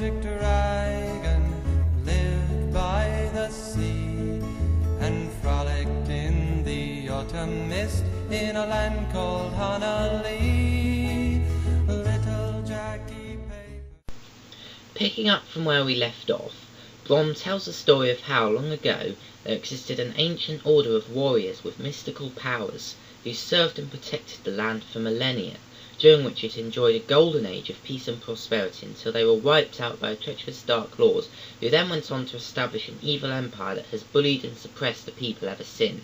Eragon lived by the sea and frolicked in the autumn mist in a land called Honolulu. Little Jackie Paper. Picking up from where we left off, Brom tells the story of how, long ago, there existed an ancient order of warriors with mystical powers who served and protected the land for millennia, during which it enjoyed a golden age of peace and prosperity until they were wiped out by treacherous dark lords, who then went on to establish an evil empire that has bullied and suppressed the people ever since.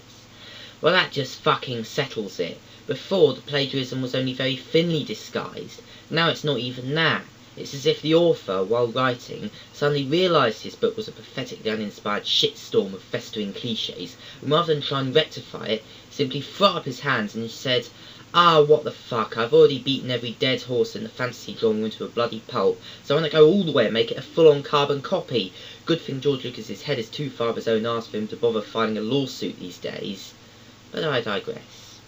Well, that just fucking settles it. Before, the plagiarism was only very thinly disguised. Now it's not even that. It's as if the author, while writing, suddenly realised his book was a pathetically uninspired shitstorm of festering clichés, and rather than try and rectify it, simply threw up his hands and said, "Ah, what the fuck, I've already beaten every dead horse in the fantasy genre into a bloody pulp, so I want to go all the way and make it a full-on carbon copy. Good thing George Lucas's head is too far up his own arse for him to bother filing a lawsuit these days." But I digress.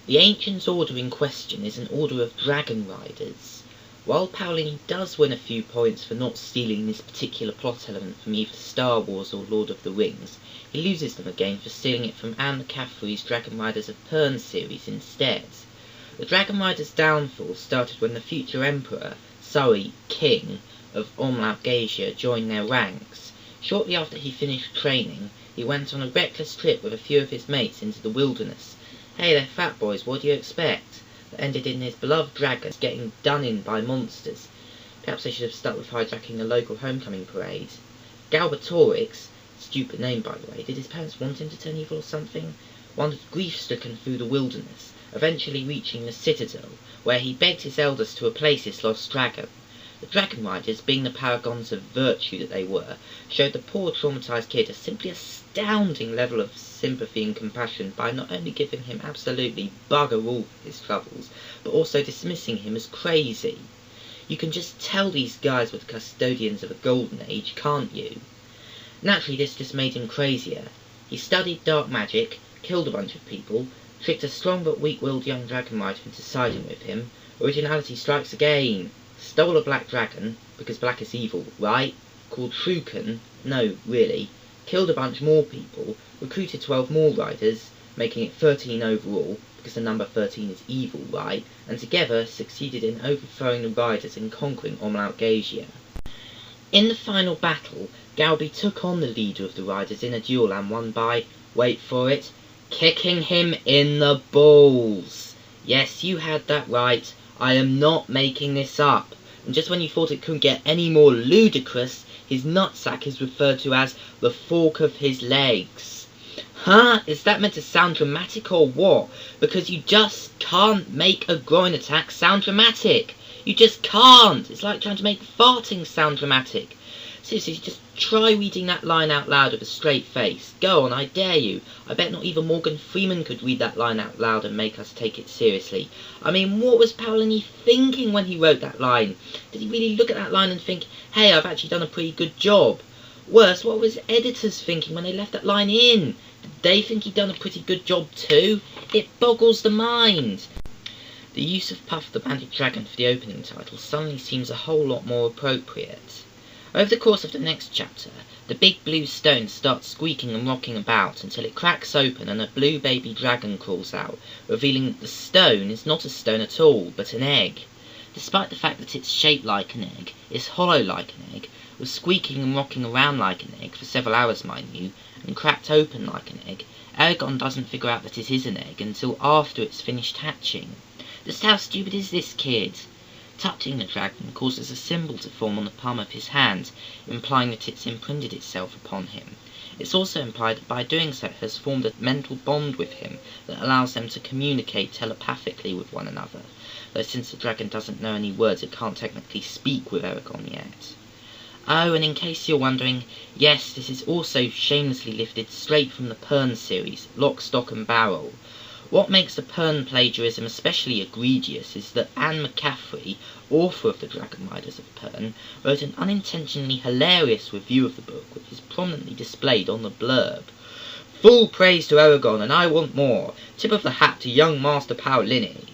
The Ancients' Order in question is an order of dragon riders. While Paolini does win a few points for not stealing this particular plot element from either Star Wars or Lord of the Rings, he loses them again for stealing it from Anne McCaffrey's Dragon Riders of Pern series instead. The Dragon Riders' downfall started when the future Emperor, sorry, King, of Omlaut-Geisia joined their ranks. Shortly after he finished training, he went on a reckless trip with a few of his mates into the wilderness. Hey, they're fat boys, what do you expect? That ended in his beloved dragons getting done in by monsters. Perhaps they should have stuck with hijacking a local homecoming parade. Galbatorix, stupid name by the way, did his parents want him to turn evil or something? Wandered grief-stricken through the wilderness, eventually reaching the citadel, where he begged his elders to replace his lost dragon. The Dragon Riders, being the paragons of virtue that they were, showed the poor traumatised kid a simply astounding level of sympathy and compassion by not only giving him absolutely bugger all for his troubles, but also dismissing him as crazy. You can just tell these guys were the custodians of a golden age, can't you? Naturally, this just made him crazier. He studied dark magic, killed a bunch of people, tricked a strong but weak-willed young dragon rider into siding with him. Originality strikes again. Stole a black dragon, because black is evil, right? Called Shruken, no, really. Killed a bunch more people, recruited 12 more riders, making it 13 overall, because the number 13 is evil, right? And together succeeded in overthrowing the riders and conquering Omlaut-Geisia. In the final battle, Galbi took on the leader of the riders in a duel and won by, wait for it, kicking him in the balls. Yes, you had that right. I am not making this up. And just when you thought it couldn't get any more ludicrous, his nutsack is referred to as the fork of his legs. Huh? Is that meant to sound dramatic or what? Because you just can't make a groin attack sound dramatic. You just can't. It's like trying to make farting sound dramatic. Seriously, just try reading that line out loud with a straight face. Go on, I dare you. I bet not even Morgan Freeman could read that line out loud and make us take it seriously. I mean, what was Paolini thinking when he wrote that line? Did he really look at that line and think, hey, I've actually done a pretty good job? Worse, what was editors thinking when they left that line in? Did they think he'd done a pretty good job too? It boggles the mind. The use of Puff the Bandit Dragon for the opening title suddenly seems a whole lot more appropriate. Over the course of the next chapter, the big blue stone starts squeaking and rocking about until it cracks open and a blue baby dragon crawls out, revealing that the stone is not a stone at all, but an egg. Despite the fact that it's shaped like an egg, is hollow like an egg, was squeaking and rocking around like an egg for several hours, mind you, and cracked open like an egg, Eragon doesn't figure out that it is an egg until after it's finished hatching. Just how stupid is this kid? Touching the dragon causes a symbol to form on the palm of his hand, implying that it's imprinted itself upon him. It's also implied that by doing so it has formed a mental bond with him that allows them to communicate telepathically with one another, though since the dragon doesn't know any words it can't technically speak with Eragon yet. Oh, and in case you're wondering, yes, this is also shamelessly lifted straight from the Pern series, Lock, Stock and Barrel. What makes the Pern plagiarism especially egregious is that Anne McCaffrey, author of the Dragon Riders of Pern, wrote an unintentionally hilarious review of the book which is prominently displayed on the blurb. Full praise to Eragon and I want more. Tip of the hat to young Master Paolini.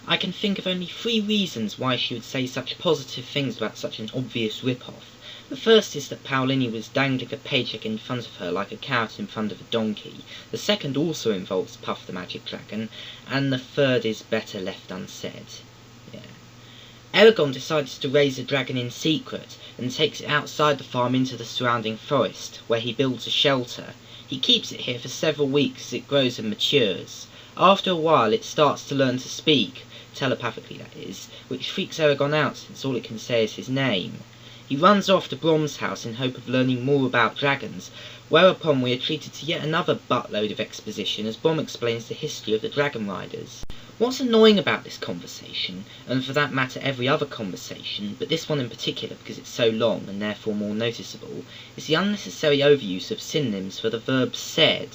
I can think of only 3 reasons why she would say such positive things about such an obvious rip-off. The first is that Paolini was dangling a paycheck in front of her like a carrot in front of a donkey. The second also involves Puff the Magic Dragon, and the third is better left unsaid. Eragon decides to raise a dragon in secret, and takes it outside the farm into the surrounding forest, where he builds a shelter. He keeps it here for several weeks as it grows and matures. After a while it starts to learn to speak, telepathically that is, which freaks Eragon out since all it can say is his name. He runs off to Brom's house in hope of learning more about dragons, whereupon we are treated to yet another buttload of exposition as Brom explains the history of the dragon riders. What's annoying about this conversation, and for that matter every other conversation, but this one in particular because it's so long and therefore more noticeable, is the unnecessary overuse of synonyms for the verb said.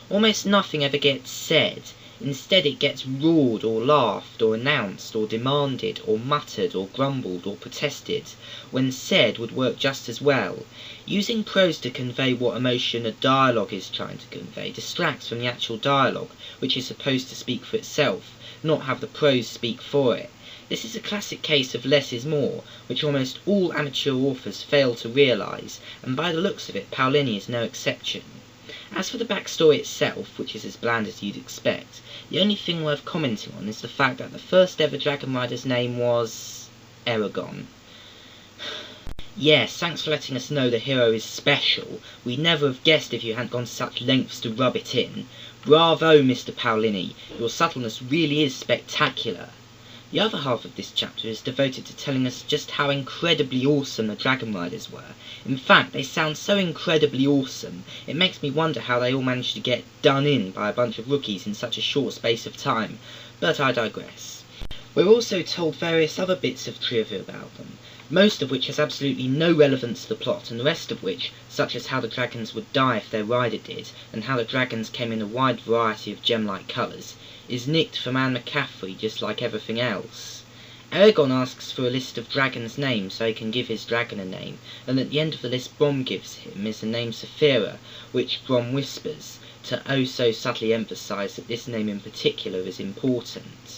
Almost nothing ever gets said. Instead it gets roared or laughed or announced or demanded or muttered or grumbled or protested, when said would work just as well. Using prose to convey what emotion a dialogue is trying to convey distracts from the actual dialogue, which is supposed to speak for itself, not have the prose speak for it. This is a classic case of less is more, which almost all amateur authors fail to realise, and by the looks of it Paolini is no exception. As for the backstory itself, which is as bland as you'd expect, the only thing worth commenting on is the fact that the first ever dragon rider's name was Eragon. Yes, thanks for letting us know the hero is special. We'd never have guessed if you hadn't gone to such lengths to rub it in. Bravo, Mr. Paolini, your subtleness really is spectacular. The other half of this chapter is devoted to telling us just how incredibly awesome the dragon riders were. In fact, they sound so incredibly awesome, it makes me wonder how they all managed to get done in by a bunch of rookies in such a short space of time, but I digress. We're also told various other bits of trivia about them, most of which has absolutely no relevance to the plot, and the rest of which, such as how the dragons would die if their rider did, and how the dragons came in a wide variety of gem-like colours, is nicked from Anne McCaffrey just like everything else. Eragon asks for a list of dragons' names so he can give his dragon a name, and at the end of the list Brom gives him is the name Saphira, which Brom whispers, to oh so subtly emphasise that this name in particular is important.